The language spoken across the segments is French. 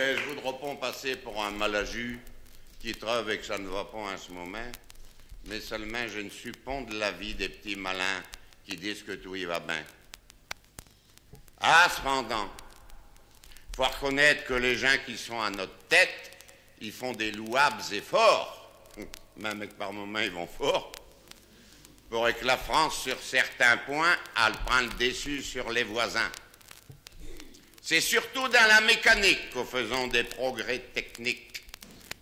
Je voudrais pas passer pour un malaju qui trouve que ça ne va pas en ce moment, mais seulement je ne suis pas de l'avis des petits malins qui disent que tout y va bien. Ah, cependant, faut reconnaître que les gens qui sont à notre tête, ils font des louables efforts, même que par moments ils vont fort, pour que la France, sur certains points, elle prend le dessus sur les voisins. C'est surtout dans la mécanique qu'en faisant des progrès techniques,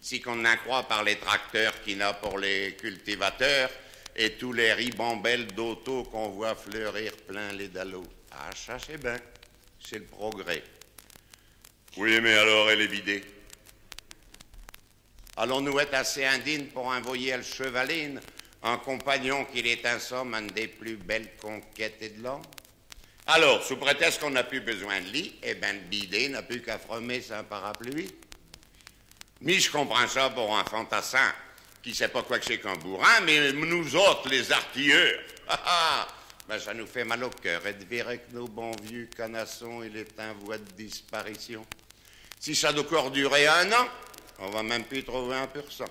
si qu'on en croit par les tracteurs qu'il y a pour les cultivateurs et tous les ribambelles d'auto qu'on voit fleurir plein les dallots. Ah, ça c'est bien, c'est le progrès. Oui, mais alors elle est vidée. Allons-nous être assez indignes pour envoyer le chevaline, un compagnon qu'il est en somme une des plus belles conquêtes de l'homme? Alors, sous prétexte qu'on n'a plus besoin de lit, eh bien, le bidet n'a plus qu'à fremer sans parapluie. Mais je comprends ça pour un fantassin qui sait pas quoi que c'est qu'un bourrin, mais nous autres, les artilleurs, ben, ça nous fait mal au cœur et de virer que nos bons vieux canassons, il est en voie de disparition. Si ça doit encore durer 1 an, on va même plus trouver 1%.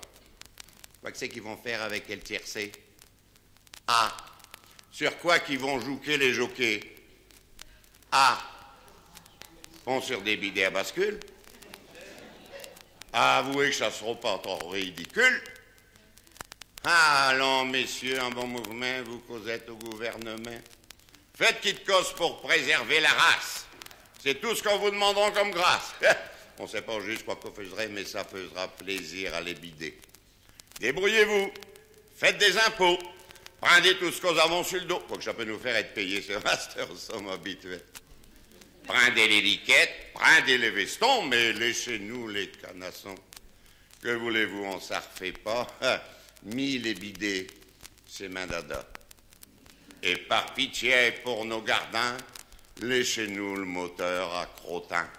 Quoi que c'est qu'ils vont faire avec le tiercé? Ah, sur quoi qu'ils vont jouquer les jockeys? Ah, on sur des bidets à bascule. Avouez que ça ne sera pas trop ridicule. Ah, allons, messieurs, un bon mouvement, vous causez au gouvernement. Faites qui de cause pour préserver la race. C'est tout ce qu'on vous demandera comme grâce. On ne sait pas juste quoi qu'on ferait, mais ça fera plaisir à les bider. Débrouillez-vous. Faites des impôts. Prenez tout ce que nous avons sur le dos. Quoi que ça peut nous faire être payé sur master, nous sommes habitués. Prenez les liquettes, prenez les vestons, mais laissez-nous les canassons. Que voulez-vous, on ne s'en refait pas. Mis les bidets, c'est main dada. Et par pitié pour nos gardins, laissez-nous le moteur à crottin.